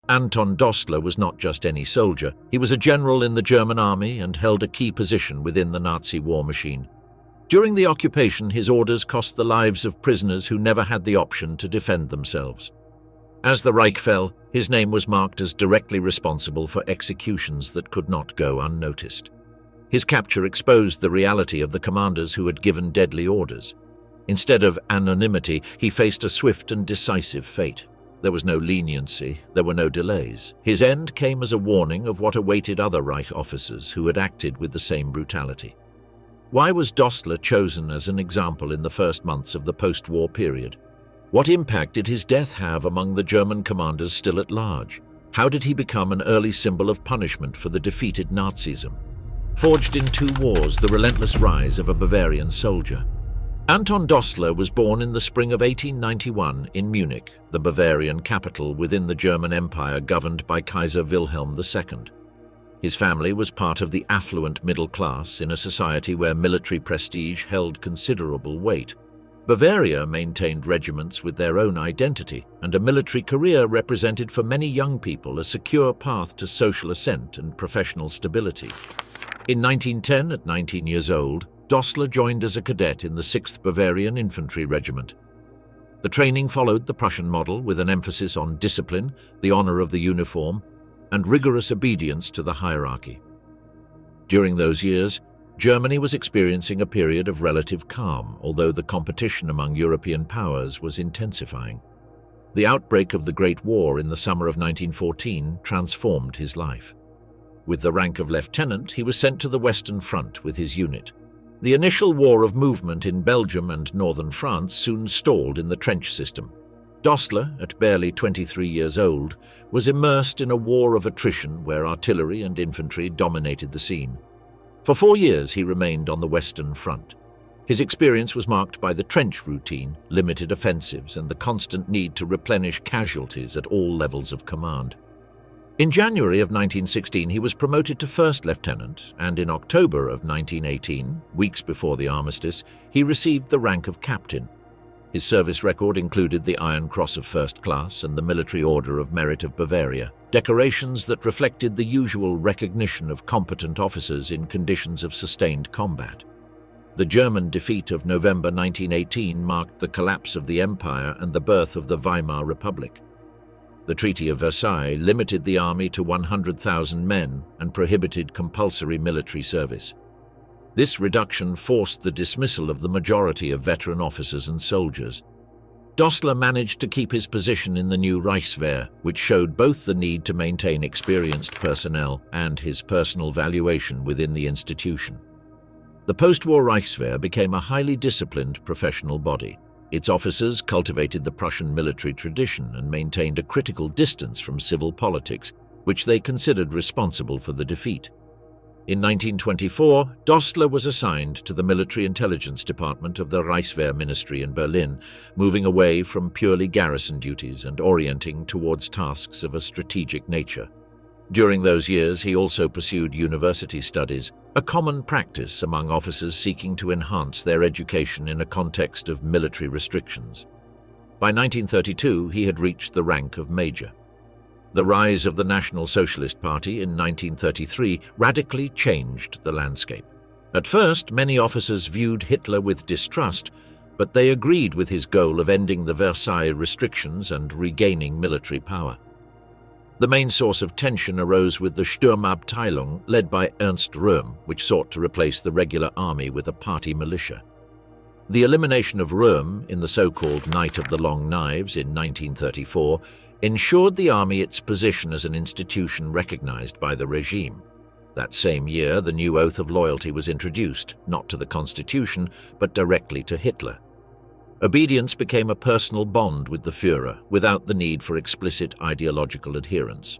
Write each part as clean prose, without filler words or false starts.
Anton Dostler was not just any soldier. He was a general in the German army and held a key position within the Nazi war machine. During the occupation, his orders cost the lives of prisoners who never had the option to defend themselves. As the Reich fell, his name was marked as directly responsible for executions that could not go unnoticed. His capture exposed the reality of the commanders who had given deadly orders. Instead of anonymity, he faced a swift and decisive fate. There was no leniency, there were no delays. His end came as a warning of what awaited other Reich officers who had acted with the same brutality. Why was Dostler chosen as an example in the first months of the post-war period? What impact did his death have among the German commanders still at large? How did he become an early symbol of punishment for the defeated Nazism? Forged in two wars, the relentless rise of a Bavarian soldier. Anton Dostler was born in the spring of 1891 in Munich, the Bavarian capital within the German Empire governed by Kaiser Wilhelm II. His family was part of the affluent middle class in a society where military prestige held considerable weight. Bavaria maintained regiments with their own identity, and a military career represented for many young people a secure path to social ascent and professional stability. In 1910, at 19 years old, Dostler joined as a cadet in the 6th Bavarian Infantry Regiment. The training followed the Prussian model with an emphasis on discipline, the honor of the uniform, and rigorous obedience to the hierarchy. During those years, Germany was experiencing a period of relative calm, although the competition among European powers was intensifying. The outbreak of the Great War in the summer of 1914 transformed his life. With the rank of lieutenant, he was sent to the Western Front with his unit. The initial war of movement in Belgium and northern France soon stalled in the trench system. Dostler, at barely 23 years old, was immersed in a war of attrition where artillery and infantry dominated the scene. For 4 years he remained on the Western Front. His experience was marked by the trench routine, limited offensives, and the constant need to replenish casualties at all levels of command. In January of 1916, he was promoted to first lieutenant, and in October of 1918, weeks before the armistice, he received the rank of captain. His service record included the Iron Cross of First Class and the Military Order of Merit of Bavaria, decorations that reflected the usual recognition of competent officers in conditions of sustained combat. The German defeat of November 1918 marked the collapse of the empire and the birth of the Weimar Republic. The Treaty of Versailles limited the army to 100,000 men and prohibited compulsory military service. This reduction forced the dismissal of the majority of veteran officers and soldiers. Dostler managed to keep his position in the new Reichswehr, which showed both the need to maintain experienced personnel and his personal valuation within the institution. The post-war Reichswehr became a highly disciplined professional body. Its officers cultivated the Prussian military tradition and maintained a critical distance from civil politics, which they considered responsible for the defeat. In 1924, Dostler was assigned to the Military Intelligence Department of the Reichswehr Ministry in Berlin, moving away from purely garrison duties and orienting towards tasks of a strategic nature. During those years, he also pursued university studies, a common practice among officers seeking to enhance their education in a context of military restrictions. By 1932, he had reached the rank of major. The rise of the National Socialist Party in 1933 radically changed the landscape. At first, many officers viewed Hitler with distrust, but they agreed with his goal of ending the Versailles restrictions and regaining military power. The main source of tension arose with the Sturmabteilung led by Ernst Röhm, which sought to replace the regular army with a party militia. The elimination of Röhm in the so-called Night of the Long Knives in 1934 ensured the army its position as an institution recognized by the regime. That same year, the new oath of loyalty was introduced, not to the Constitution, but directly to Hitler. Obedience became a personal bond with the Führer, without the need for explicit ideological adherence.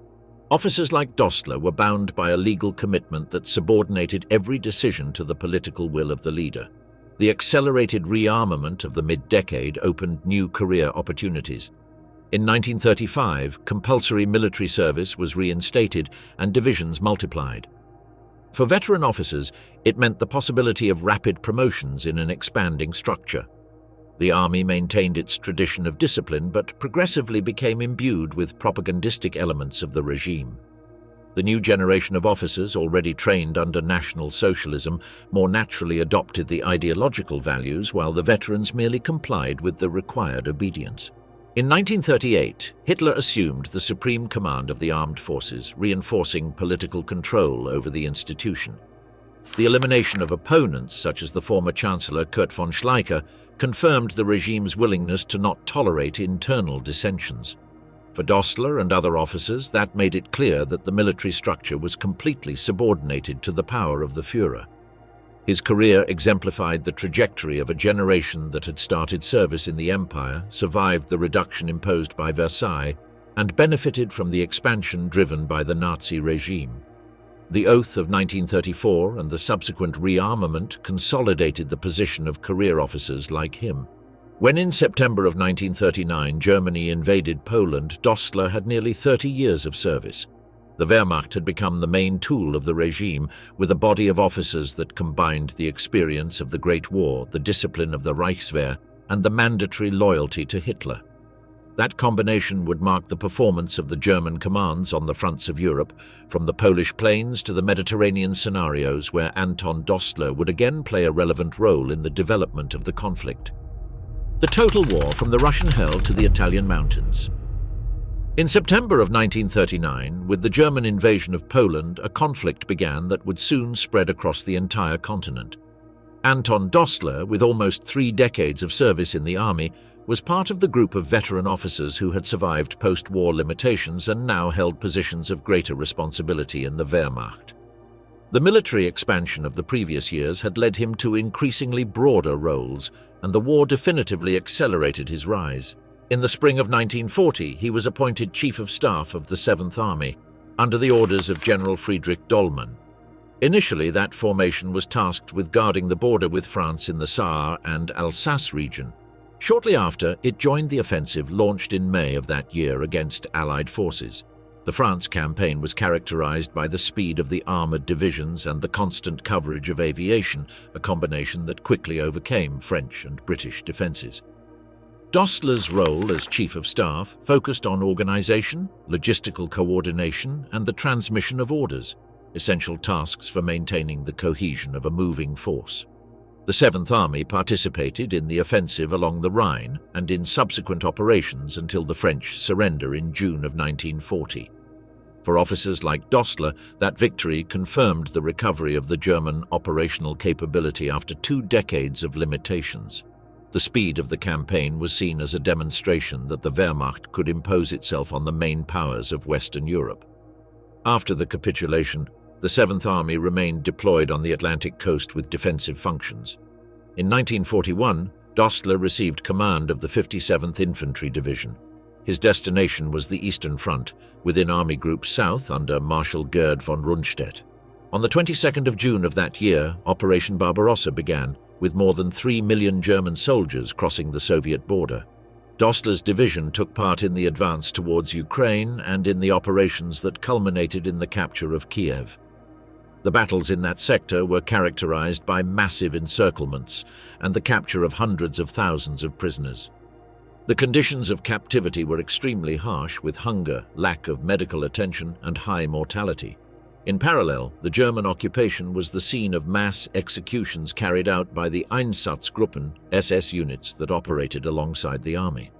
Officers like Dostler were bound by a legal commitment that subordinated every decision to the political will of the leader. The accelerated rearmament of the mid-decade opened new career opportunities. In 1935, compulsory military service was reinstated and divisions multiplied. For veteran officers, it meant the possibility of rapid promotions in an expanding structure. The army maintained its tradition of discipline but progressively became imbued with propagandistic elements of the regime. The new generation of officers, already trained under National Socialism, more naturally adopted the ideological values, while the veterans merely complied with the required obedience. In 1938, Hitler assumed the supreme command of the armed forces, reinforcing political control over the institution. The elimination of opponents, such as the former Chancellor Kurt von Schleicher, confirmed the regime's willingness to not tolerate internal dissensions. For Dostler and other officers, that made it clear that the military structure was completely subordinated to the power of the Führer. His career exemplified the trajectory of a generation that had started service in the Empire, survived the reduction imposed by Versailles, and benefited from the expansion driven by the Nazi regime. The Oath of 1934 and the subsequent rearmament consolidated the position of career officers like him. When in September of 1939 Germany invaded Poland, Dostler had nearly 30 years of service. The Wehrmacht had become the main tool of the regime, with a body of officers that combined the experience of the Great War, the discipline of the Reichswehr, and the mandatory loyalty to Hitler. That combination would mark the performance of the German commands on the fronts of Europe, from the Polish plains to the Mediterranean scenarios, where Anton Dostler would again play a relevant role in the development of the conflict. The total war from the Russian hell to the Italian mountains. In September of 1939, with the German invasion of Poland, a conflict began that would soon spread across the entire continent. Anton Dostler, with almost 3 decades of service in the army, was part of the group of veteran officers who had survived post-war limitations and now held positions of greater responsibility in the Wehrmacht. The military expansion of the previous years had led him to increasingly broader roles, and the war definitively accelerated his rise. In the spring of 1940, he was appointed Chief of Staff of the 7th Army, under the orders of General Friedrich Dollmann. Initially, that formation was tasked with guarding the border with France in the Saar and Alsace region. Shortly after, it joined the offensive launched in May of that year against Allied forces. The France campaign was characterized by the speed of the armored divisions and the constant coverage of aviation, a combination that quickly overcame French and British defenses. Dostler's role as Chief of Staff focused on organization, logistical coordination, and the transmission of orders, essential tasks for maintaining the cohesion of a moving force. The 7th Army participated in the offensive along the Rhine and in subsequent operations until the French surrender in June of 1940. For officers like Dostler, that victory confirmed the recovery of the German operational capability after 2 decades of limitations. The speed of the campaign was seen as a demonstration that the Wehrmacht could impose itself on the main powers of Western Europe. After the capitulation, the 7th Army remained deployed on the Atlantic coast with defensive functions. In 1941, Dostler received command of the 57th Infantry Division. His destination was the Eastern Front, within Army Group South under Marshal Gerd von Rundstedt. On the 22nd of June of that year, Operation Barbarossa began, with more than 3 million German soldiers crossing the Soviet border. Dostler's division took part in the advance towards Ukraine and in the operations that culminated in the capture of Kiev. The battles in that sector were characterized by massive encirclements and the capture of hundreds of thousands of prisoners. The conditions of captivity were extremely harsh, with hunger, lack of medical attention, and high mortality. In parallel, the German occupation was the scene of mass executions carried out by the Einsatzgruppen SS units that operated alongside the army.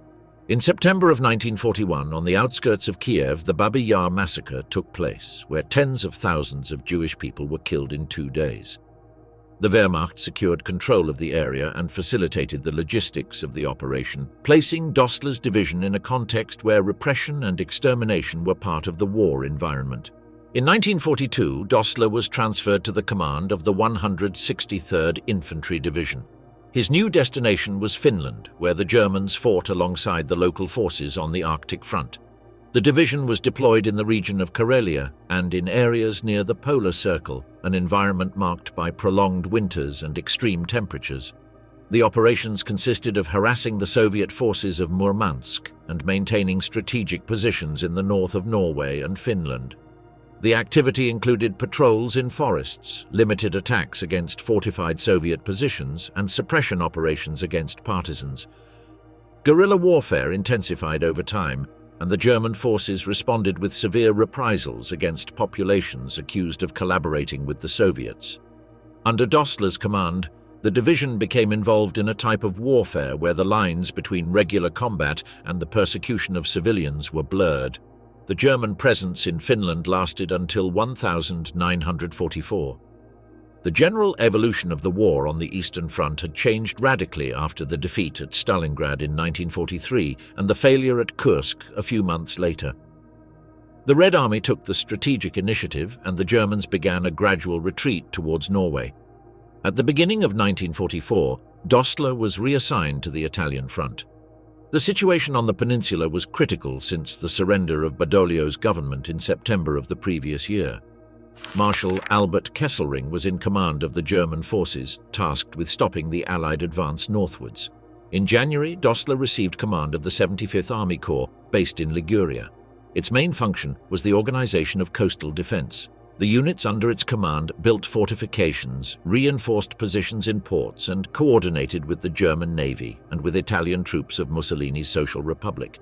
In September of 1941, on the outskirts of Kiev, the Babi Yar massacre took place, where tens of thousands of Jewish people were killed in 2 days. The Wehrmacht secured control of the area and facilitated the logistics of the operation, placing Dostler's division in a context where repression and extermination were part of the war environment. In 1942, Dostler was transferred to the command of the 163rd Infantry Division. His new destination was Finland, where the Germans fought alongside the local forces on the Arctic front. The division was deployed in the region of Karelia and in areas near the Polar Circle, an environment marked by prolonged winters and extreme temperatures. The operations consisted of harassing the Soviet forces of Murmansk and maintaining strategic positions in the north of Norway and Finland. The activity included patrols in forests, limited attacks against fortified Soviet positions, and suppression operations against partisans. Guerrilla warfare intensified over time, and the German forces responded with severe reprisals against populations accused of collaborating with the Soviets. Under Dostler's command, the division became involved in a type of warfare where the lines between regular combat and the persecution of civilians were blurred. The German presence in Finland lasted until 1944. The general evolution of the war on the Eastern Front had changed radically after the defeat at Stalingrad in 1943 and the failure at Kursk a few months later. The Red Army took the strategic initiative, and the Germans began a gradual retreat towards Norway. At the beginning of 1944, Dostler was reassigned to the Italian front. The situation on the peninsula was critical since the surrender of Badoglio's government in September of the previous year. Marshal Albert Kesselring was in command of the German forces, tasked with stopping the Allied advance northwards. In January, Dostler received command of the 75th Army Corps, based in Liguria. Its main function was the organization of coastal defense. The units under its command built fortifications, reinforced positions in ports, and coordinated with the German Navy and with Italian troops of Mussolini's Social Republic.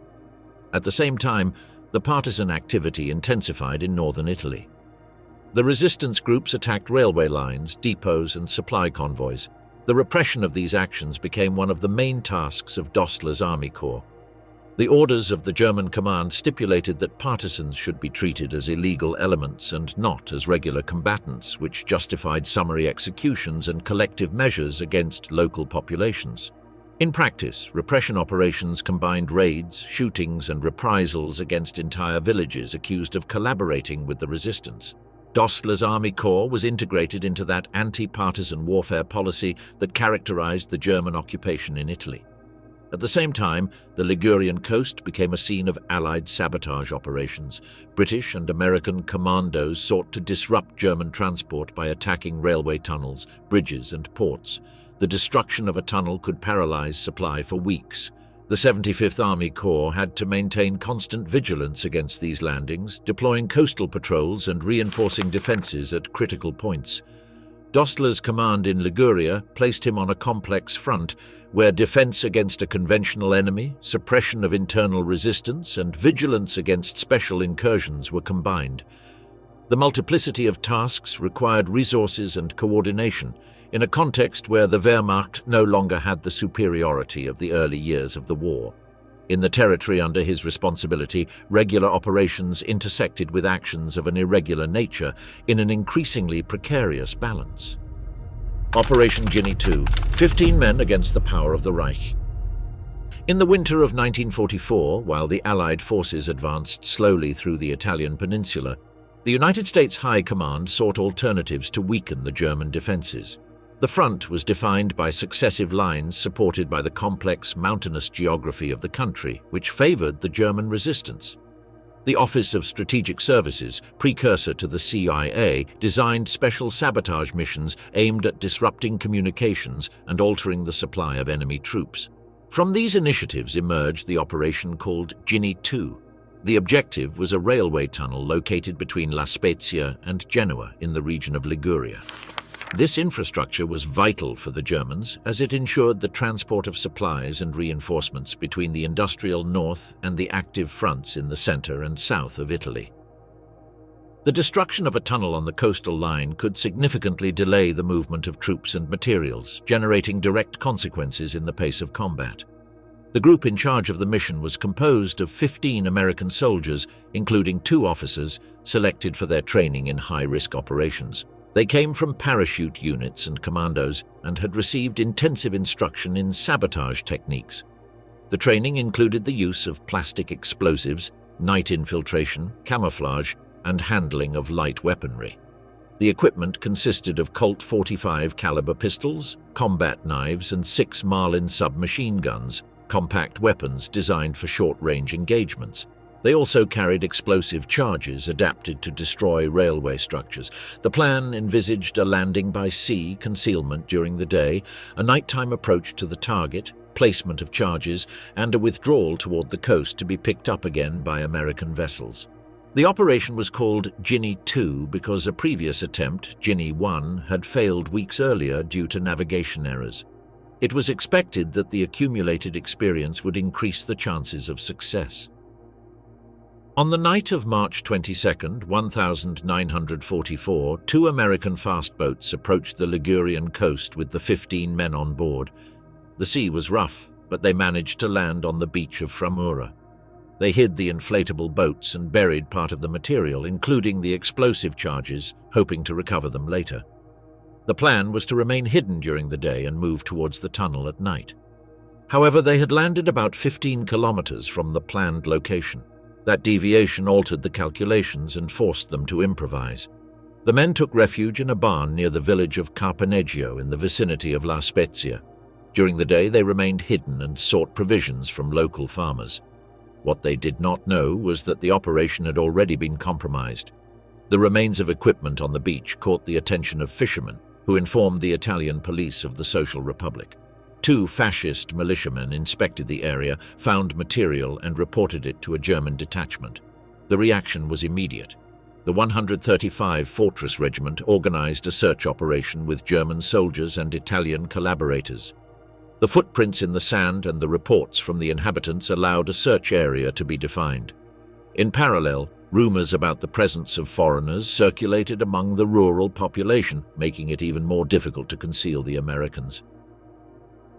At the same time, the partisan activity intensified in northern Italy. The resistance groups attacked railway lines, depots, and supply convoys. The repression of these actions became one of the main tasks of Dostler's Army Corps. The orders of the German command stipulated that partisans should be treated as illegal elements and not as regular combatants, which justified summary executions and collective measures against local populations. In practice, repression operations combined raids, shootings, and reprisals against entire villages accused of collaborating with the resistance. Dostler's Army Corps was integrated into that anti-partisan warfare policy that characterized the German occupation in Italy. At the same time, the Ligurian coast became a scene of Allied sabotage operations. British and American commandos sought to disrupt German transport by attacking railway tunnels, bridges, and ports. The destruction of a tunnel could paralyze supply for weeks. The 75th Army Corps had to maintain constant vigilance against these landings, deploying coastal patrols and reinforcing defenses at critical points. Dostler's command in Liguria placed him on a complex front where defense against a conventional enemy, suppression of internal resistance, and vigilance against special incursions were combined. The multiplicity of tasks required resources and coordination in a context where the Wehrmacht no longer had the superiority of the early years of the war. In the territory under his responsibility, regular operations intersected with actions of an irregular nature in an increasingly precarious balance. Operation Ginny II, 15 men against the power of the Reich. In the winter of 1944, while the Allied forces advanced slowly through the Italian peninsula, the United States High Command sought alternatives to weaken the German defenses. The front was defined by successive lines supported by the complex mountainous geography of the country, which favored the German resistance. The Office of Strategic Services, precursor to the CIA, designed special sabotage missions aimed at disrupting communications and altering the supply of enemy troops. From these initiatives emerged the operation called Ginny II. The objective was a railway tunnel located between La Spezia and Genoa in the region of Liguria. This infrastructure was vital for the Germans as it ensured the transport of supplies and reinforcements between the industrial north and the active fronts in the center and south of Italy. The destruction of a tunnel on the coastal line could significantly delay the movement of troops and materials, generating direct consequences in the pace of combat. The group in charge of the mission was composed of 15 American soldiers, including 2 officers, selected for their training in high-risk operations. They came from parachute units and commandos and had received intensive instruction in sabotage techniques. The training included the use of plastic explosives, night infiltration, camouflage, and handling of light weaponry. The equipment consisted of Colt 45 caliber pistols, combat knives, and 6 Marlin submachine guns, compact weapons designed for short-range engagements. They also carried explosive charges adapted to destroy railway structures. The plan envisaged a landing by sea concealment during the day, a nighttime approach to the target, placement of charges, and a withdrawal toward the coast to be picked up again by American vessels. The operation was called Ginny II because a previous attempt, Ginny I, had failed weeks earlier due to navigation errors. It was expected that the accumulated experience would increase the chances of success. On the night of March 22, 1944, 2 American fast boats approached the Ligurian coast with the 15 men on board. The sea was rough, but they managed to land on the beach of Framura. They hid the inflatable boats and buried part of the material, including the explosive charges, hoping to recover them later. The plan was to remain hidden during the day and move towards the tunnel at night. However, they had landed about 15 kilometers from the planned location. That deviation altered the calculations and forced them to improvise. The men took refuge in a barn near the village of Carpeneggio in the vicinity of La Spezia. During the day, they remained hidden and sought provisions from local farmers. What they did not know was that the operation had already been compromised. The remains of equipment on the beach caught the attention of fishermen, who informed the Italian police of the Social Republic. 2 fascist militiamen inspected the area, found material, and reported it to a German detachment. The reaction was immediate. The 135 Fortress Regiment organized a search operation with German soldiers and Italian collaborators. The footprints in the sand and the reports from the inhabitants allowed a search area to be defined. In parallel, rumors about the presence of foreigners circulated among the rural population, making it even more difficult to conceal the Americans.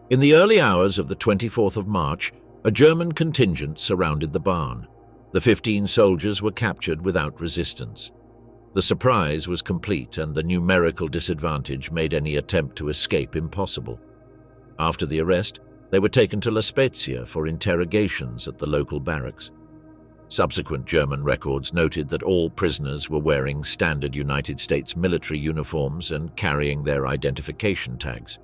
In the early hours of the 24th of March, a German contingent surrounded the barn. The 15 soldiers were captured without resistance. The surprise was complete, and the numerical disadvantage made any attempt to escape impossible. After the arrest, they were taken to La Spezia for interrogations at the local barracks. Subsequent German records noted that all prisoners were wearing standard United States military uniforms and carrying their identification tags.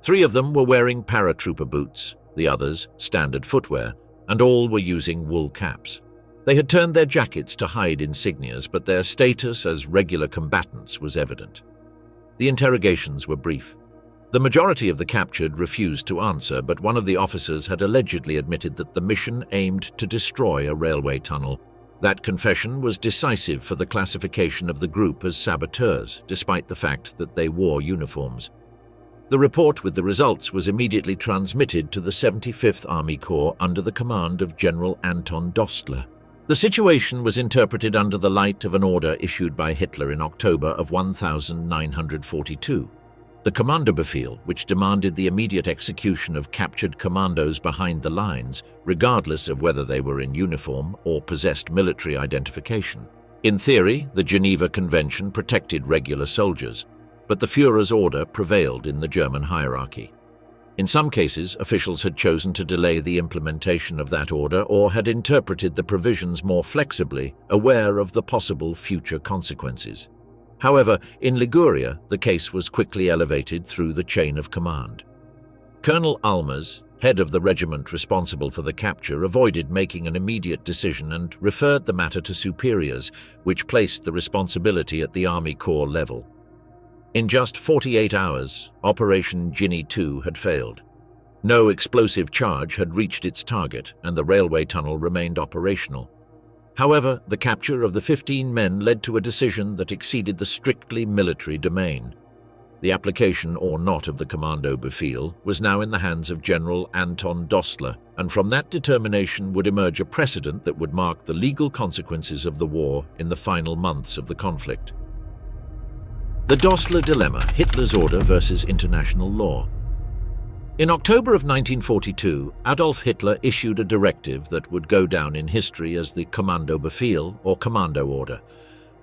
3 of them were wearing paratrooper boots, the others standard footwear, and all were using wool caps. They had turned their jackets to hide insignias, but their status as regular combatants was evident. The interrogations were brief. The majority of the captured refused to answer, but one of the officers had allegedly admitted that the mission aimed to destroy a railway tunnel. That confession was decisive for the classification of the group as saboteurs, despite the fact that they wore uniforms. The report with the results was immediately transmitted to the 75th Army Corps under the command of General Anton Dostler. The situation was interpreted under the light of an order issued by Hitler in October of 1942. The Kommandobefehl, which demanded the immediate execution of captured commandos behind the lines, regardless of whether they were in uniform or possessed military identification. In theory, the Geneva Convention protected regular soldiers, but the Führer's order prevailed in the German hierarchy. In some cases, officials had chosen to delay the implementation of that order or had interpreted the provisions more flexibly, aware of the possible future consequences. However, in Liguria, the case was quickly elevated through the chain of command. Colonel Almers, head of the regiment responsible for the capture, avoided making an immediate decision and referred the matter to superiors, which placed the responsibility at the Army Corps level. In just 48 hours, Operation Ginny II had failed. No explosive charge had reached its target, and the railway tunnel remained operational. However, the capture of the 15 men led to a decision that exceeded the strictly military domain. The application or not of the Kommandobefehl was now in the hands of General Anton Dostler, and from that determination would emerge a precedent that would mark the legal consequences of the war in the final months of the conflict. The Dostler Dilemma, Hitler's Order versus International Law. In October of 1942, Adolf Hitler issued a directive that would go down in history as the Kommandobefehl or Commando Order.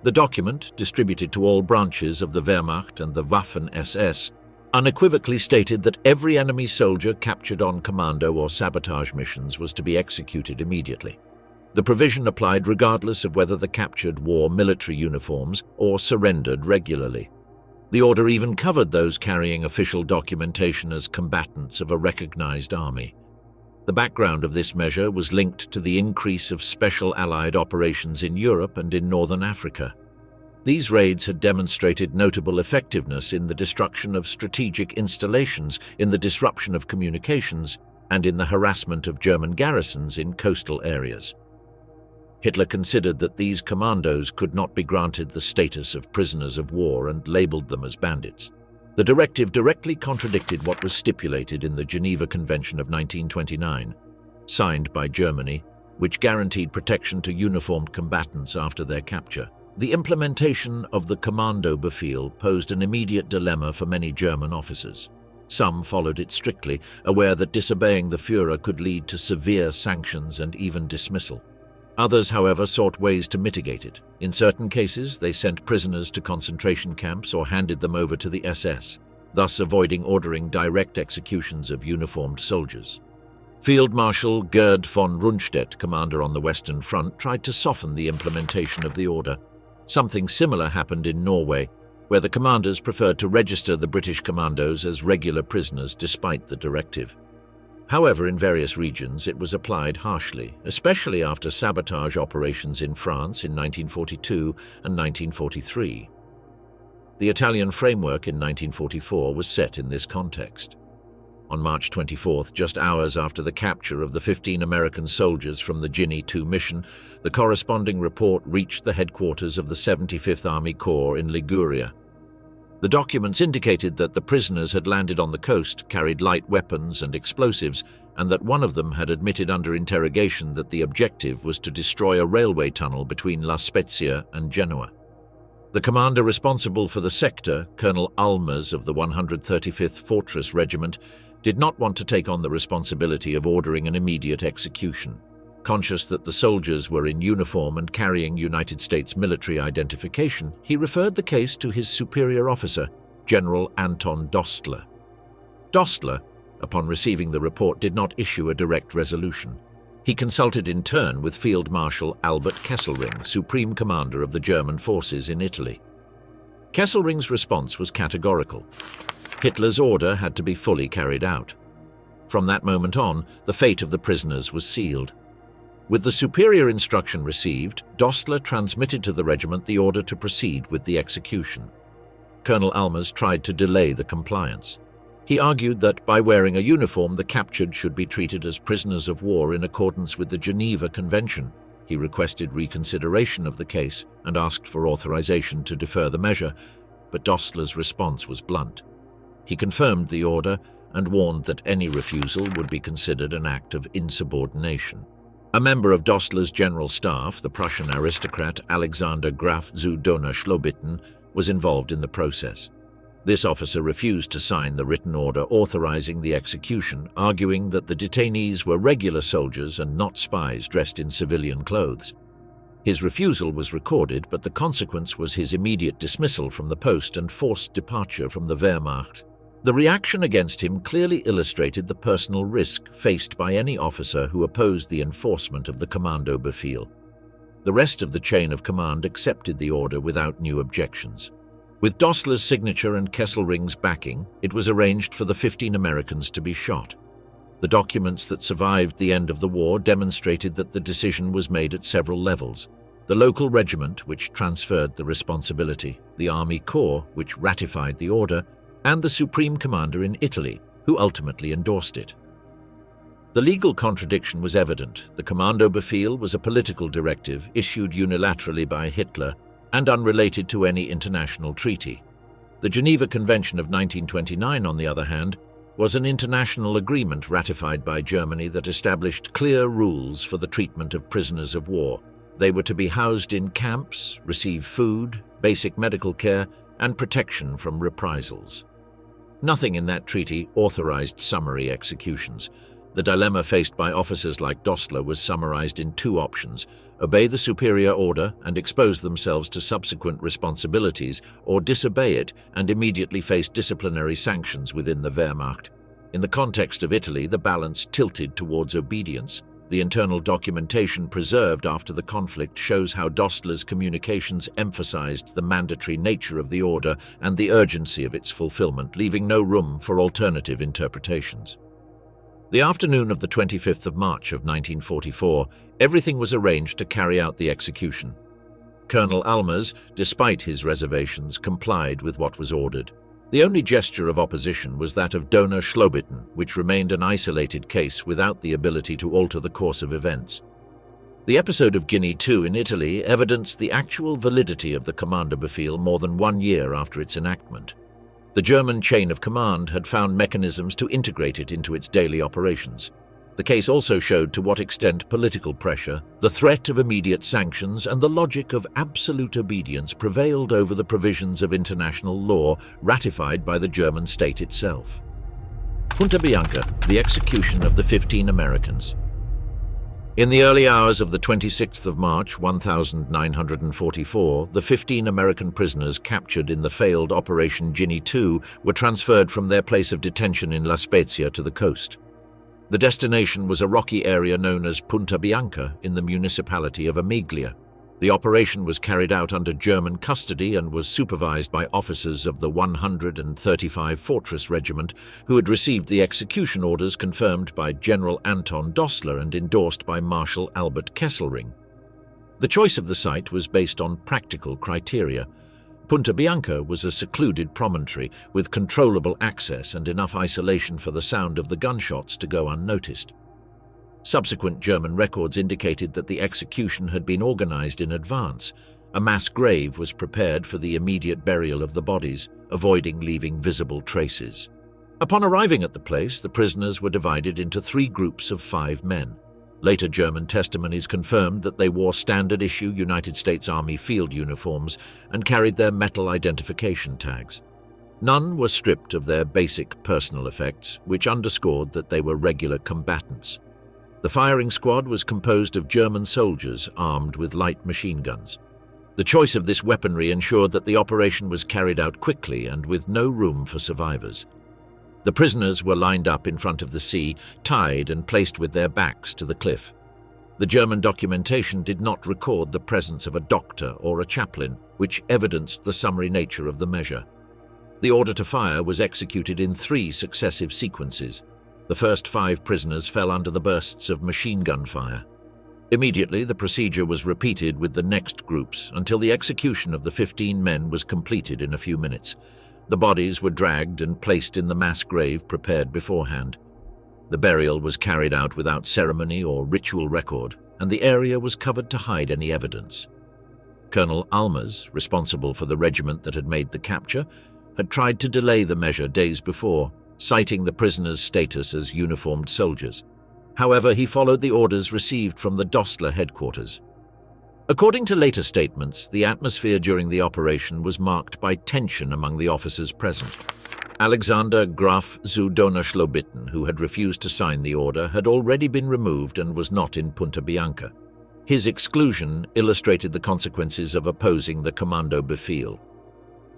The document, distributed to all branches of the Wehrmacht and the Waffen-SS, unequivocally stated that every enemy soldier captured on commando or sabotage missions was to be executed immediately. The provision applied regardless of whether the captured wore military uniforms or surrendered regularly. The order even covered those carrying official documentation as combatants of a recognized army. The background of this measure was linked to the increase of special Allied operations in Europe and in Northern Africa. These raids had demonstrated notable effectiveness in the destruction of strategic installations, in the disruption of communications, and in the harassment of German garrisons in coastal areas. Hitler considered that these commandos could not be granted the status of prisoners of war and labeled them as bandits. The directive directly contradicted what was stipulated in the Geneva Convention of 1929, signed by Germany, which guaranteed protection to uniformed combatants after their capture. The implementation of the Kommandobefehl posed an immediate dilemma for many German officers. Some followed it strictly, aware that disobeying the Führer could lead to severe sanctions and even dismissal. Others, however, sought ways to mitigate it. In certain cases, they sent prisoners to concentration camps or handed them over to the SS, thus avoiding ordering direct executions of uniformed soldiers. Field Marshal Gerd von Rundstedt, commander on the Western Front, tried to soften the implementation of the order. Something similar happened in Norway, where the commanders preferred to register the British commandos as regular prisoners despite the directive. However, in various regions it was applied harshly, especially after sabotage operations in France in 1942 and 1943. The Italian framework in 1944 was set in this context. On March 24th, just hours after the capture of the 15 American soldiers from the Ginny II mission, the corresponding report reached the headquarters of the 75th Army Corps in Liguria. The documents indicated that the prisoners had landed on the coast, carried light weapons and explosives, and that one of them had admitted under interrogation that the objective was to destroy a railway tunnel between La Spezia and Genoa. The commander responsible for the sector, Colonel Almers of the 135th Fortress Regiment, did not want to take on the responsibility of ordering an immediate execution. Conscious that the soldiers were in uniform and carrying United States military identification, he referred the case to his superior officer, General Anton Dostler. Dostler, upon receiving the report, did not issue a direct resolution. He consulted in turn with Field Marshal Albert Kesselring, Supreme Commander of the German forces in Italy. Kesselring's response was categorical. Hitler's order had to be fully carried out. From that moment on, the fate of the prisoners was sealed. With the superior instruction received, Dostler transmitted to the regiment the order to proceed with the execution. Colonel Almers tried to delay the compliance. He argued that by wearing a uniform, the captured should be treated as prisoners of war in accordance with the Geneva Convention. He requested reconsideration of the case and asked for authorization to defer the measure, but Dostler's response was blunt. He confirmed the order and warned that any refusal would be considered an act of insubordination. A member of Dostler's general staff, the Prussian aristocrat Alexander Graf zu Dohna-Schlobitten, was involved in the process. This officer refused to sign the written order authorizing the execution, arguing that the detainees were regular soldiers and not spies dressed in civilian clothes. His refusal was recorded, but the consequence was his immediate dismissal from the post and forced departure from the Wehrmacht. The reaction against him clearly illustrated the personal risk faced by any officer who opposed the enforcement of the Kommandobefehl. The rest of the chain of command accepted the order without new objections. With Dostler's signature and Kesselring's backing, it was arranged for the 15 Americans to be shot. The documents that survived the end of the war demonstrated that the decision was made at several levels. The local regiment, which transferred the responsibility, the Army Corps, which ratified the order, and the Supreme Commander in Italy, who ultimately endorsed it. The legal contradiction was evident. The Kommandobefehl was a political directive issued unilaterally by Hitler and unrelated to any international treaty. The Geneva Convention of 1929, on the other hand, was an international agreement ratified by Germany that established clear rules for the treatment of prisoners of war. They were to be housed in camps, receive food, basic medical care, and protection from reprisals. Nothing in that treaty authorized summary executions. The dilemma faced by officers like Dostler was summarized in two options: obey the superior order and expose themselves to subsequent responsibilities, or disobey it and immediately face disciplinary sanctions within the Wehrmacht. In the context of Italy, the balance tilted towards obedience. The internal documentation preserved after the conflict shows how Dostler's communications emphasized the mandatory nature of the order and the urgency of its fulfillment, leaving no room for alternative interpretations. The afternoon of the 25th of March of 1944, everything was arranged to carry out the execution. Colonel Almers, despite his reservations, complied with what was ordered. The only gesture of opposition was that of Dohna-Schlobitten, which remained an isolated case without the ability to alter the course of events. The episode of Ginny II in Italy evidenced the actual validity of the Kommandobefehl more than 1 year after its enactment. The German chain of command had found mechanisms to integrate it into its daily operations. The case also showed to what extent political pressure, the threat of immediate sanctions, and the logic of absolute obedience prevailed over the provisions of international law ratified by the German state itself. Punta Bianca, the execution of the 15 Americans. In the early hours of the 26th of March, 1944, the 15 American prisoners captured in the failed Operation Ginny II were transferred from their place of detention in La Spezia to the coast. The destination was a rocky area known as Punta Bianca in the municipality of Amiglia. The operation was carried out under German custody and was supervised by officers of the 135 Fortress Regiment who had received the execution orders confirmed by General Anton Dostler and endorsed by Marshal Albert Kesselring. The choice of the site was based on practical criteria. Punta Bianca was a secluded promontory with controllable access and enough isolation for the sound of the gunshots to go unnoticed. Subsequent German records indicated that the execution had been organized in advance. A mass grave was prepared for the immediate burial of the bodies, avoiding leaving visible traces. Upon arriving at the place, the prisoners were divided into 3 groups of 5 men. Later German testimonies confirmed that they wore standard-issue United States Army field uniforms and carried their metal identification tags. None were stripped of their basic personal effects, which underscored that they were regular combatants. The firing squad was composed of German soldiers armed with light machine guns. The choice of this weaponry ensured that the operation was carried out quickly and with no room for survivors. The prisoners were lined up in front of the sea, tied and placed with their backs to the cliff. The German documentation did not record the presence of a doctor or a chaplain, which evidenced the summary nature of the measure. The order to fire was executed in 3 successive sequences. The first 5 prisoners fell under the bursts of machine gun fire. Immediately, the procedure was repeated with the next groups until the execution of the 15 men was completed in a few minutes. The bodies were dragged and placed in the mass grave prepared beforehand. The burial was carried out without ceremony or ritual record, and the area was covered to hide any evidence. Colonel Almers, responsible for the regiment that had made the capture, had tried to delay the measure days before, citing the prisoners' status as uniformed soldiers. However, he followed the orders received from the Dostler headquarters. According to later statements, the atmosphere during the operation was marked by tension among the officers present. Alexander Graf zu Donauschlobitten, who had refused to sign the order, had already been removed and was not in Punta Bianca. His exclusion illustrated the consequences of opposing the Kommandobefehl.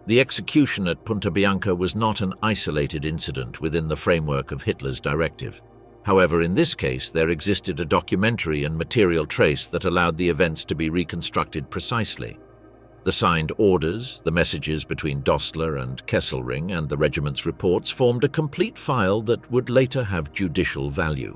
The execution at Punta Bianca was not an isolated incident within the framework of Hitler's directive. However, in this case, there existed a documentary and material trace that allowed the events to be reconstructed precisely. The signed orders, the messages between Dostler and Kesselring, and the regiment's reports formed a complete file that would later have judicial value.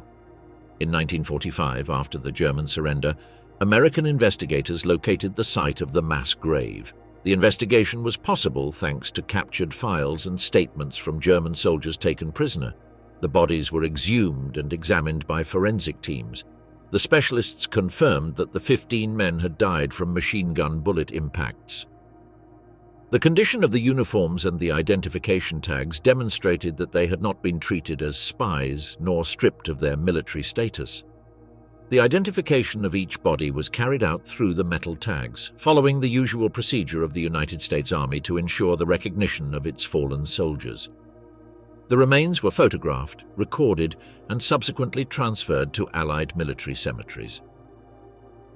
In 1945, after the German surrender, American investigators located the site of the mass grave. The investigation was possible thanks to captured files and statements from German soldiers taken prisoner. The bodies were exhumed and examined by forensic teams. The specialists confirmed that the 15 men had died from machine gun bullet impacts. The condition of the uniforms and the identification tags demonstrated that they had not been treated as spies nor stripped of their military status. The identification of each body was carried out through the metal tags, following the usual procedure of the United States Army to ensure the recognition of its fallen soldiers. The remains were photographed, recorded, and subsequently transferred to Allied military cemeteries.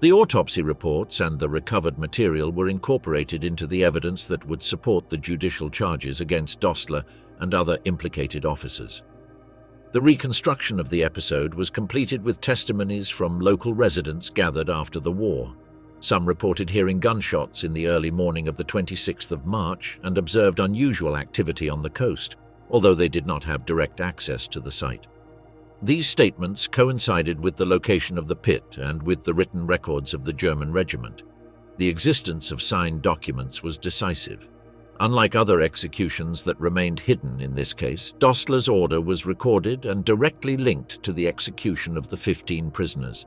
The autopsy reports and the recovered material were incorporated into the evidence that would support the judicial charges against Dostler and other implicated officers. The reconstruction of the episode was completed with testimonies from local residents gathered after the war. Some reported hearing gunshots in the early morning of the 26th of March and observed unusual activity on the coast, although they did not have direct access to the site. These statements coincided with the location of the pit and with the written records of the German regiment. The existence of signed documents was decisive. Unlike other executions that remained hidden in this case, Dostler's order was recorded and directly linked to the execution of the 15 prisoners.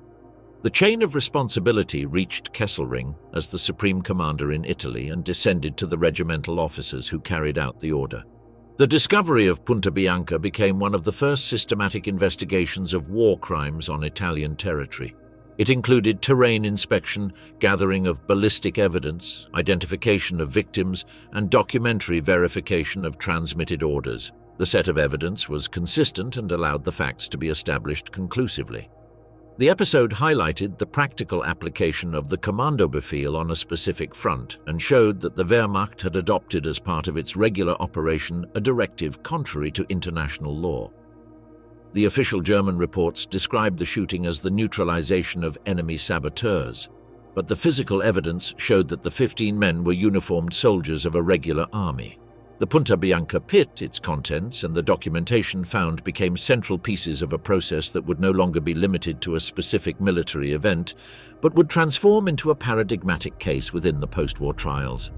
The chain of responsibility reached Kesselring as the supreme commander in Italy and descended to the regimental officers who carried out the order. The discovery of Punta Bianca became one of the first systematic investigations of war crimes on Italian territory. It included terrain inspection, gathering of ballistic evidence, identification of victims, and documentary verification of transmitted orders. The set of evidence was consistent and allowed the facts to be established conclusively. The episode highlighted the practical application of the Kommandobefehl on a specific front and showed that the Wehrmacht had adopted as part of its regular operation a directive contrary to international law. The official German reports described the shooting as the neutralization of enemy saboteurs, but the physical evidence showed that the 15 men were uniformed soldiers of a regular army. The Punta Bianca pit, its contents, and the documentation found became central pieces of a process that would no longer be limited to a specific military event, but would transform into a paradigmatic case within the post-war trials.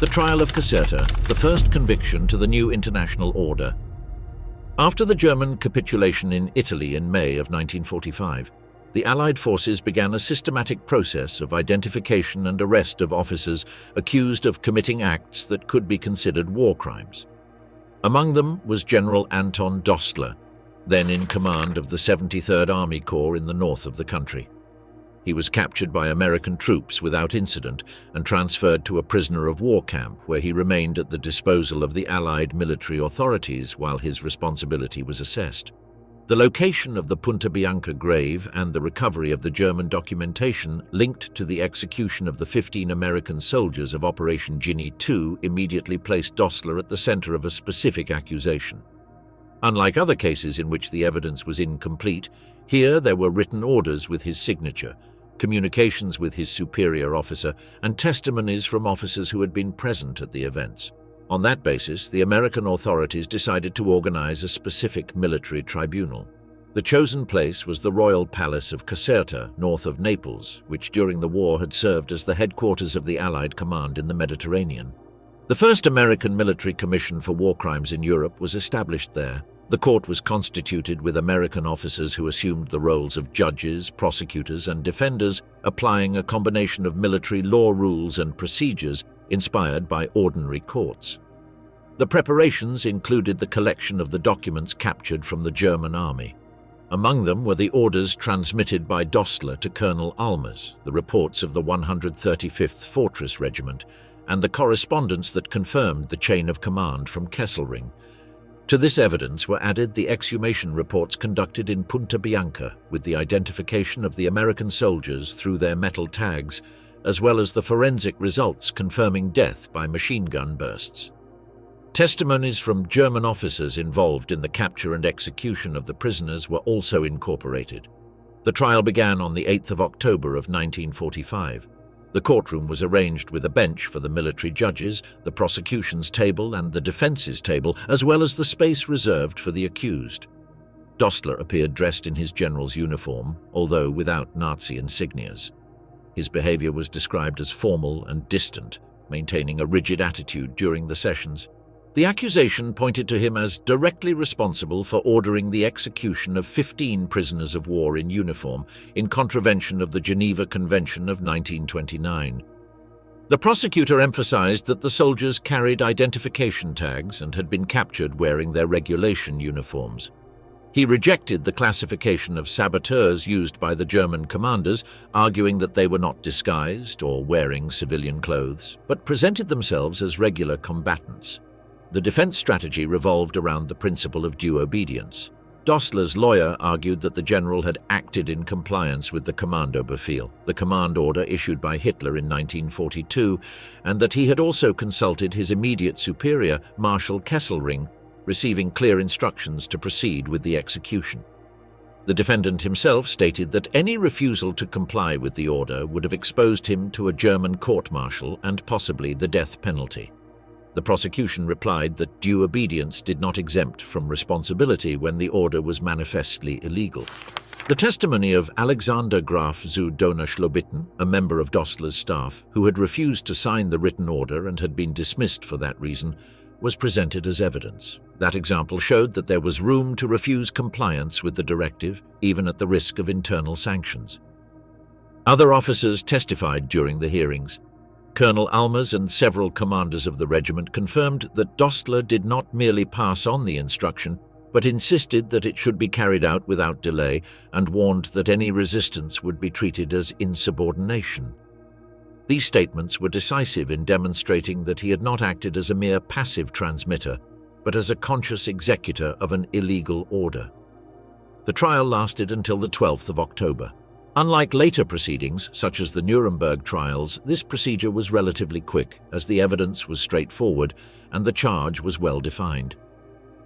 The trial of Caserta, the first conviction to the new international order. After the German capitulation in Italy in May of 1945, the Allied forces began a systematic process of identification and arrest of officers accused of committing acts that could be considered war crimes. Among them was General Anton Dostler, then in command of the 73rd Army Corps in the north of the country. He was captured by American troops without incident and transferred to a prisoner of war camp where he remained at the disposal of the Allied military authorities while his responsibility was assessed. The location of the Punta Bianca grave and the recovery of the German documentation linked to the execution of the 15 American soldiers of Operation Ginny II immediately placed Dostler at the center of a specific accusation. Unlike other cases in which the evidence was incomplete, here there were written orders with his signature, communications with his superior officer, and testimonies from officers who had been present at the events. On that basis, the American authorities decided to organize a specific military tribunal. The chosen place was the Royal Palace of Caserta, north of Naples, which during the war had served as the headquarters of the Allied command in the Mediterranean. The first American military commission for war crimes in Europe was established there. The court was constituted with American officers who assumed the roles of judges, prosecutors, and defenders, applying a combination of military law rules and procedures inspired by ordinary courts. The preparations included the collection of the documents captured from the German army. Among them were the orders transmitted by Dostler to Colonel Almers, the reports of the 135th Fortress Regiment, and the correspondence that confirmed the chain of command from Kesselring. To this evidence were added the exhumation reports conducted in Punta Bianca with the identification of the American soldiers through their metal tags, as well as the forensic results confirming death by machine gun bursts. Testimonies from German officers involved in the capture and execution of the prisoners were also incorporated. The trial began on the 8th of October of 1945. The courtroom was arranged with a bench for the military judges, the prosecution's table and the defense's table, as well as the space reserved for the accused. Dostler appeared dressed in his general's uniform, although without Nazi insignias. His behavior was described as formal and distant, maintaining a rigid attitude during the sessions. The accusation pointed to him as directly responsible for ordering the execution of 15 prisoners of war in uniform in contravention of the Geneva Convention of 1929. The prosecutor emphasized that the soldiers carried identification tags and had been captured wearing their regulation uniforms. He rejected the classification of saboteurs used by the German commanders, arguing that they were not disguised or wearing civilian clothes, but presented themselves as regular combatants. The defense strategy revolved around the principle of due obedience. Dostler's lawyer argued that the general had acted in compliance with the Kommandobefehl, the command order issued by Hitler in 1942, and that he had also consulted his immediate superior, Marshal Kesselring, receiving clear instructions to proceed with the execution. The defendant himself stated that any refusal to comply with the order would have exposed him to a German court-martial and possibly the death penalty. The prosecution replied that due obedience did not exempt from responsibility when the order was manifestly illegal. The testimony of Alexander Graf zu Dohna-Schlobitten, a member of Dostler's staff, who had refused to sign the written order and had been dismissed for that reason, was presented as evidence. That example showed that there was room to refuse compliance with the directive, even at the risk of internal sanctions. Other officers testified during the hearings. Colonel Almers and several commanders of the regiment confirmed that Dostler did not merely pass on the instruction, but insisted that it should be carried out without delay and warned that any resistance would be treated as insubordination. These statements were decisive in demonstrating that he had not acted as a mere passive transmitter, but as a conscious executor of an illegal order. The trial lasted until the 12th of October. Unlike later proceedings, such as the Nuremberg trials, this procedure was relatively quick, as the evidence was straightforward and the charge was well defined.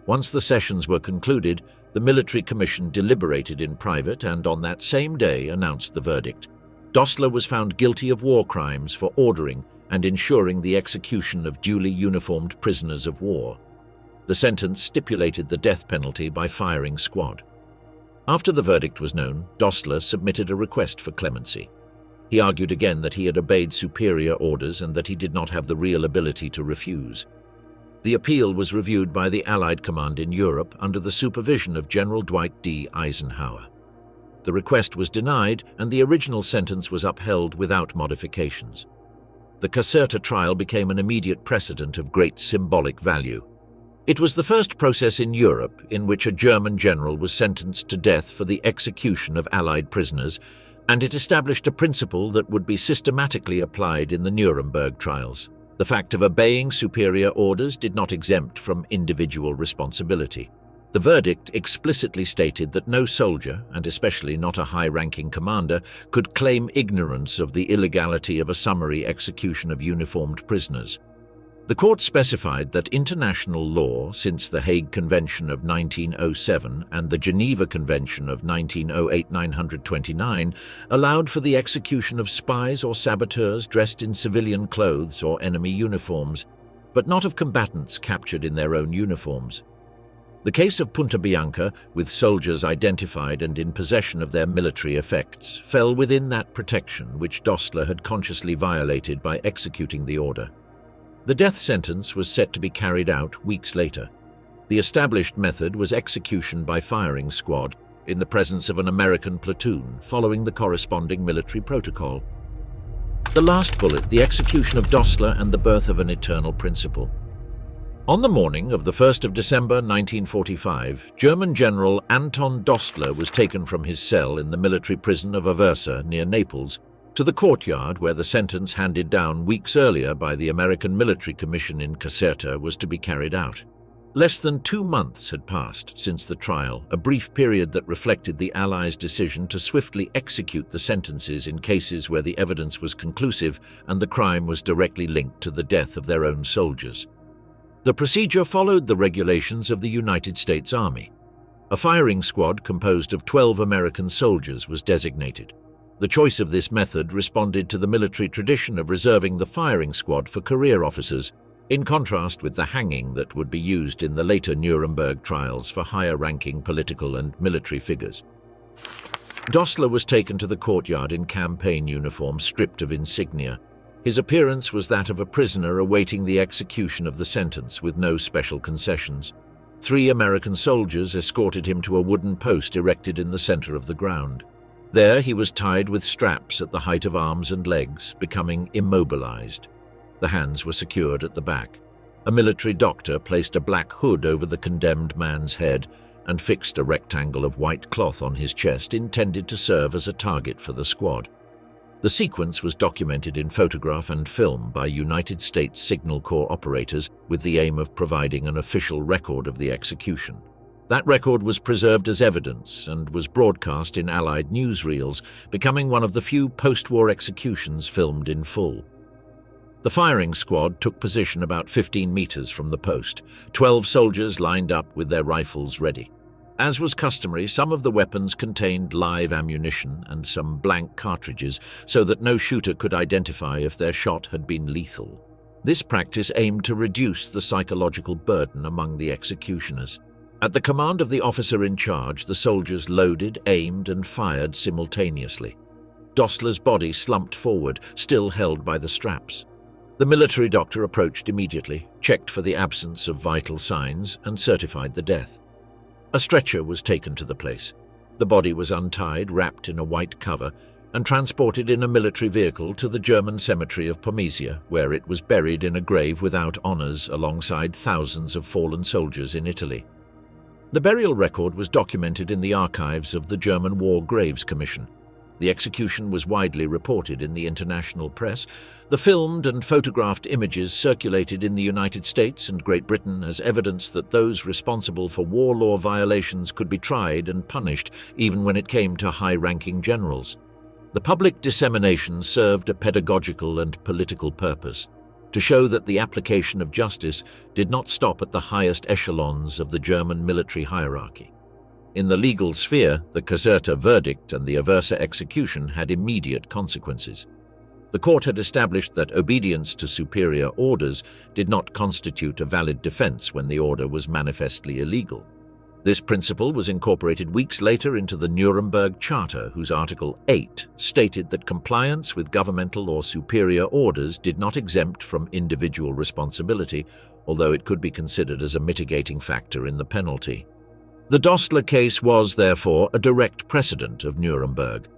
Once the sessions were concluded, the military commission deliberated in private and on that same day announced the verdict. Dostler was found guilty of war crimes for ordering and ensuring the execution of duly uniformed prisoners of war. The sentence stipulated the death penalty by firing squad. After the verdict was known, Dostler submitted a request for clemency. He argued again that he had obeyed superior orders and that he did not have the real ability to refuse. The appeal was reviewed by the Allied Command in Europe under the supervision of General Dwight D. Eisenhower. The request was denied and the original sentence was upheld without modifications. The Caserta trial became an immediate precedent of great symbolic value. It was the first process in Europe in which a German general was sentenced to death for the execution of Allied prisoners, and it established a principle that would be systematically applied in the Nuremberg trials. The fact of obeying superior orders did not exempt from individual responsibility. The verdict explicitly stated that no soldier, and especially not a high-ranking commander, could claim ignorance of the illegality of a summary execution of uniformed prisoners. The court specified that international law, since the Hague Convention of 1907 and the Geneva Convention of 1908-929, allowed for the execution of spies or saboteurs dressed in civilian clothes or enemy uniforms, but not of combatants captured in their own uniforms. The case of Punta Bianca, with soldiers identified and in possession of their military effects, fell within that protection which Dostler had consciously violated by executing the order. The death sentence was set to be carried out weeks later. The established method was execution by firing squad in the presence of an American platoon, following the corresponding military protocol. The last bullet, the execution of Dostler and the birth of an eternal principle. On the morning of the 1st of December 1945, German General Anton Dostler was taken from his cell in the military prison of Aversa near Naples to the courtyard where the sentence handed down weeks earlier by the American Military Commission in Caserta was to be carried out. Less than 2 months had passed since the trial, a brief period that reflected the Allies' decision to swiftly execute the sentences in cases where the evidence was conclusive and the crime was directly linked to the death of their own soldiers. The procedure followed the regulations of the United States Army. A firing squad composed of 12 American soldiers was designated. The choice of this method responded to the military tradition of reserving the firing squad for career officers, in contrast with the hanging that would be used in the later Nuremberg trials for higher-ranking political and military figures. Dostler was taken to the courtyard in campaign uniform, stripped of insignia. His appearance was that of a prisoner awaiting the execution of the sentence, with no special concessions. 3 American soldiers escorted him to a wooden post erected in the center of the ground. There he was tied with straps at the height of arms and legs, becoming immobilized. The hands were secured at the back. A military doctor placed a black hood over the condemned man's head and fixed a rectangle of white cloth on his chest intended to serve as a target for the squad. The sequence was documented in photograph and film by United States Signal Corps operators with the aim of providing an official record of the execution. That record was preserved as evidence and was broadcast in Allied newsreels, becoming one of the few post-war executions filmed in full. The firing squad took position about 15 meters from the post, 12 soldiers lined up with their rifles ready. As was customary, some of the weapons contained live ammunition and some blank cartridges so that no shooter could identify if their shot had been lethal. This practice aimed to reduce the psychological burden among the executioners. At the command of the officer in charge, the soldiers loaded, aimed, and fired simultaneously. Dostler's body slumped forward, still held by the straps. The military doctor approached immediately, checked for the absence of vital signs, and certified the death. A stretcher was taken to the place. The body was untied, wrapped in a white cover, and transported in a military vehicle to the German cemetery of Pomezia, where it was buried in a grave without honors alongside thousands of fallen soldiers in Italy. The burial record was documented in the archives of the German War Graves Commission. The execution was widely reported in the international press. The filmed and photographed images circulated in the United States and Great Britain as evidence that those responsible for war law violations could be tried and punished, even when it came to high-ranking generals. The public dissemination served a pedagogical and political purpose, to show that the application of justice did not stop at the highest echelons of the German military hierarchy. In the legal sphere, the Caserta verdict and the Aversa execution had immediate consequences. The court had established that obedience to superior orders did not constitute a valid defense when the order was manifestly illegal. This principle was incorporated weeks later into the Nuremberg Charter, whose Article 8 stated that compliance with governmental or superior orders did not exempt from individual responsibility, although it could be considered as a mitigating factor in the penalty. The Dostler case was, therefore, a direct precedent of Nuremberg.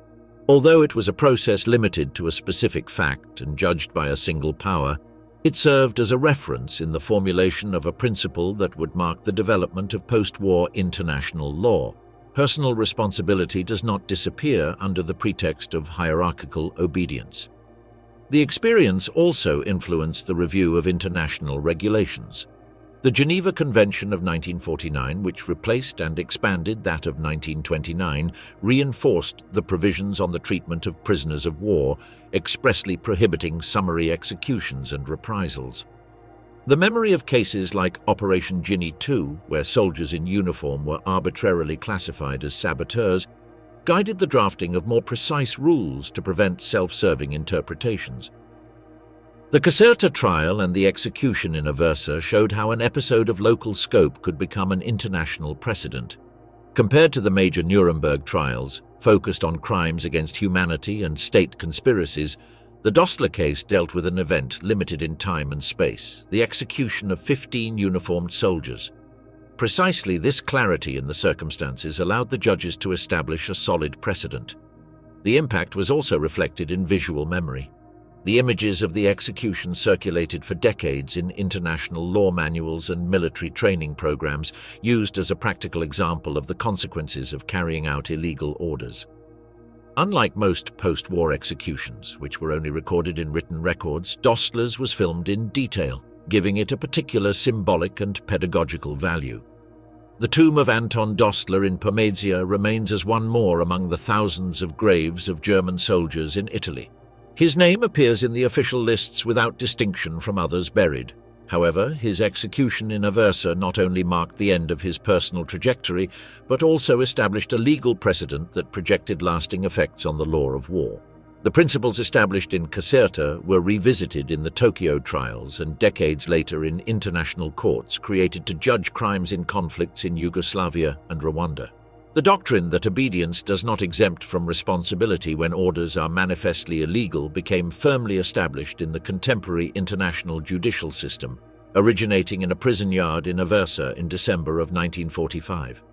Although it was a process limited to a specific fact and judged by a single power, it served as a reference in the formulation of a principle that would mark the development of post-war international law. Personal responsibility does not disappear under the pretext of hierarchical obedience. The experience also influenced the review of international regulations. The Geneva Convention of 1949, which replaced and expanded that of 1929, reinforced the provisions on the treatment of prisoners of war, expressly prohibiting summary executions and reprisals. The memory of cases like Operation Ginny II, where soldiers in uniform were arbitrarily classified as saboteurs, guided the drafting of more precise rules to prevent self-serving interpretations. The Caserta trial and the execution in Aversa showed how an episode of local scope could become an international precedent. Compared to the major Nuremberg trials, focused on crimes against humanity and state conspiracies, the Dostler case dealt with an event limited in time and space, the execution of 15 uniformed soldiers. Precisely this clarity in the circumstances allowed the judges to establish a solid precedent. The impact was also reflected in visual memory. The images of the execution circulated for decades in international law manuals and military training programs, used as a practical example of the consequences of carrying out illegal orders. Unlike most post-war executions, which were only recorded in written records, Dostler's was filmed in detail, giving it a particular symbolic and pedagogical value. The tomb of Anton Dostler in Pomezia remains as one more among the thousands of graves of German soldiers in Italy. His name appears in the official lists without distinction from others buried. However, his execution in Aversa not only marked the end of his personal trajectory, but also established a legal precedent that projected lasting effects on the law of war. The principles established in Caserta were revisited in the Tokyo trials and decades later in international courts created to judge crimes in conflicts in Yugoslavia and Rwanda. The doctrine that obedience does not exempt from responsibility when orders are manifestly illegal became firmly established in the contemporary international judicial system, originating in a prison yard in Aversa in December of 1945.